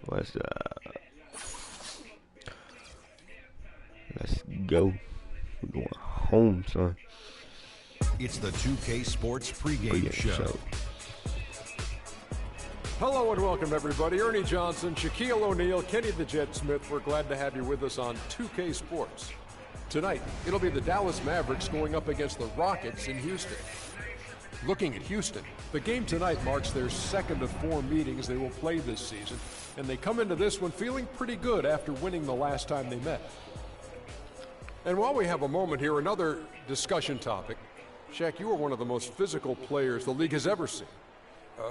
What's up? Let's go. We're going home, son. It's the 2K Sports pregame show. Hello and welcome, everybody. Ernie Johnson, Shaquille O'Neal, Kenny the Jet Smith. We're glad to have you with us on 2K Sports. Tonight, it'll be the Dallas Mavericks going up against the Rockets in Houston. Looking at Houston, the game tonight marks their second of 4 meetings they will play this season, and they come into this one feeling pretty good after winning the last time they met. And while we have a moment here, another discussion topic. Shaq, you are one of the most physical players the league has ever seen.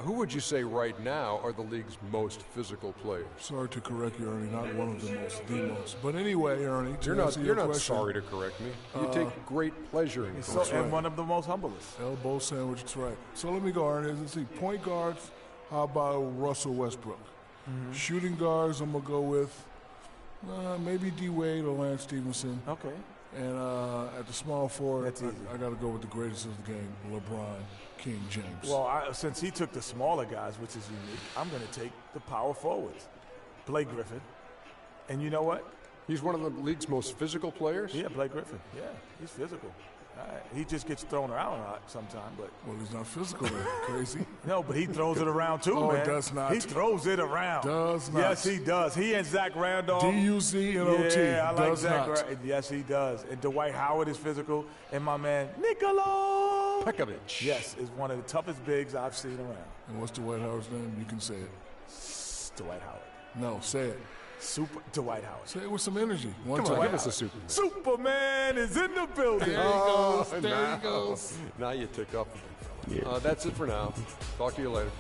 Who would you say right now are the league's most physical players? Sorry to correct you, Ernie. Not one of the most, the most. But anyway, Ernie, you're not sorry to correct me. You take great pleasure in correcting. And one of the most humblest. Elbow sandwich, that's right. So let me go, Ernie. Let's see. Point guards, how about Russell Westbrook? Shooting guards, I'm going to go with maybe D. Wade or Lance Stevenson. Okay. And at the small forward, I got to go with the greatest of the game, LeBron King James. Well, since he took the smaller guys, which is unique, I'm going to take the power forwards, Blake Griffin. And you know what? He's one of the league's most physical players? Yeah, Blake Griffin. Yeah, he's physical. He just gets thrown around a lot sometimes. But well, he's not physical, then. Crazy. No, but he throws it around too, man. Oh, does not. He throws it around. Does not. Yes, he does. He and Zach Randolph. D-U-Z-N-O-T. Yeah, I like does Zach. not. Yes, he does. And Dwight Howard is physical. And my man, Nikola Pekovic. Yes, is one of the toughest bigs I've seen around. And what's Dwight Howard's name? You can say it. Dwight Howard. No, say it. Super Dwight Howard. Say it with some energy. Come on, give us a Superman. Superman is in the building. There he goes. There he goes. Now you took up. Yeah. That's it for now. Talk to you later.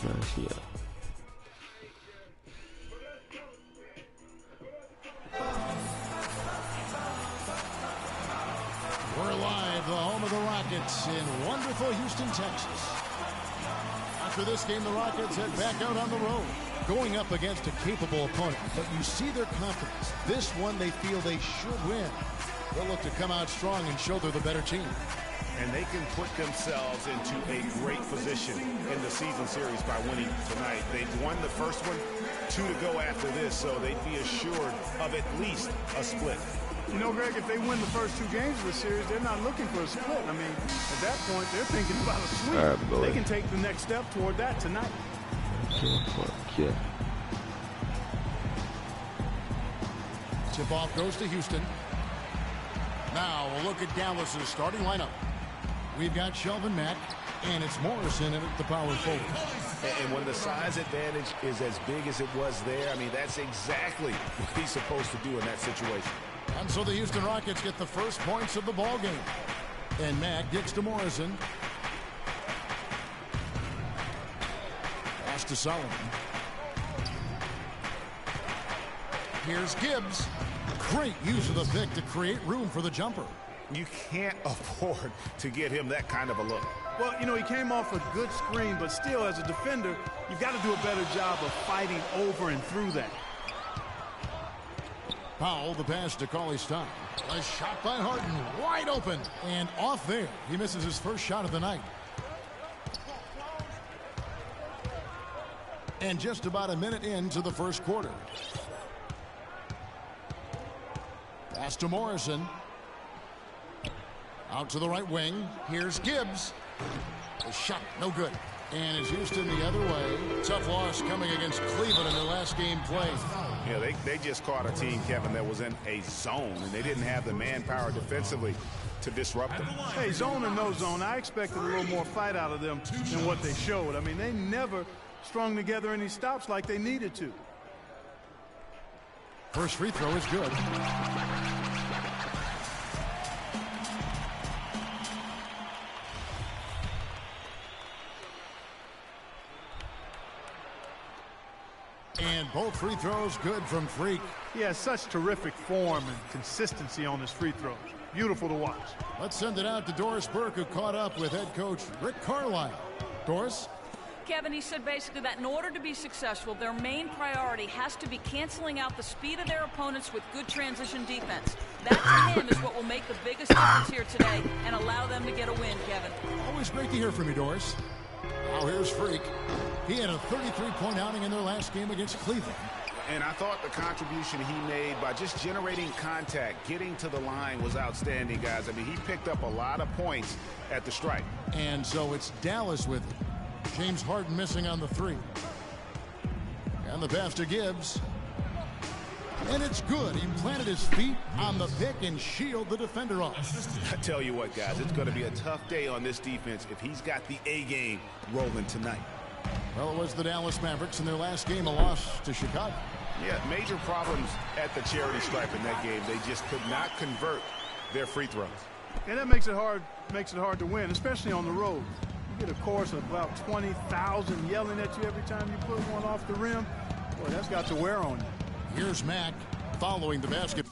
Nice, yeah. We're live, the home of the Rockets in wonderful Houston, Texas. After this game, the Rockets head back out on the road, going up against a capable opponent. But you see their confidence. This one, they feel they should win. They'll look to come out strong and show they're the better team. And they can put themselves into a great position in the season series by winning tonight. They've won the first one, 2 to go after this, so they'd be assured of at least a split. You know, Greg, if they win the first 2 games of the series, they're not looking for a split. I mean, at that point, they're thinking about a sweep. They can take the next step toward that tonight. Yeah. Tip-off goes to Houston. Now we'll look at Dallas's starting lineup. We've got Shelvin Mack, and it's Morrison at the power forward. And when the size advantage is as big as it was there, I mean, that's exactly what he's supposed to do in that situation. And so the Houston Rockets get the first points of the ball game. And Mack gets to Morrison. Pass to Solomon. Here's Gibbs. Great use of the pick to create room for the jumper. You can't afford to get him that kind of a look. Well, you know, he came off a good screen, but still, as a defender, you've got to do a better job of fighting over and through that. Powell, the pass to Cauley-Stein. A shot by Harden, wide open. And off there, he misses his first shot of the night. And just about a minute into the first quarter. Pass to Morrison. Out to the right wing. Here's Gibbs. A shot, no good. And it's Houston the other way. Tough loss coming against Cleveland in their last game played. Yeah, they just caught a team, Kevin, that was in a zone, and they didn't have the manpower defensively to disrupt them. Hey, zone or no zone, I expected a little more fight out of them than what they showed. I mean, they never strung together any stops like they needed to. First free throw is good. And both free throws good from Freak. He has such terrific form and consistency on his free throws. Beautiful to watch. Let's send it out to Doris Burke, who caught up with head coach Rick Carlisle. Doris? Kevin, he said basically that in order to be successful, their main priority has to be canceling out the speed of their opponents with good transition defense. That, to him, is what will make the biggest difference here today and allow them to get a win, Kevin. Always great to hear from you, Doris. Now here's Freak. He had a 33-point outing in their last game against Cleveland. And I thought the contribution he made by just generating contact, getting to the line was outstanding, guys. I mean, he picked up a lot of points at the stripe. And so it's Dallas with it. James Harden missing on the 3. And the pass to Gibbs. And it's good. He planted his feet on the pick and shielded the defender off. I tell you what, guys, it's going to be a tough day on this defense if he's got the A game rolling tonight. Well, it was the Dallas Mavericks in their last game, a loss to Chicago. Yeah, major problems at the charity stripe in that game. They just could not convert their free throws. And that makes it hard to win, especially on the road. You get a chorus of about 20,000 yelling at you every time you put one off the rim. Boy, that's got to wear on you. Here's Mack following the basket.